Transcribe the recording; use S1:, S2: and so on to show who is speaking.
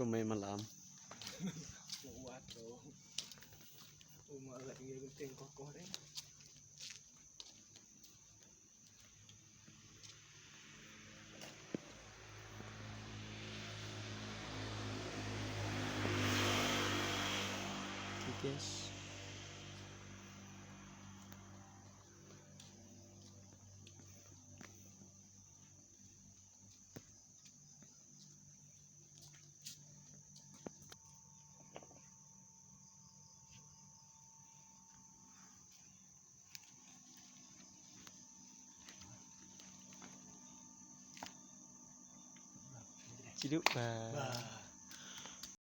S1: may malam.
S2: Uwat ko. Umalagay yung tingko ko rin.
S1: Yes. Hidup bah.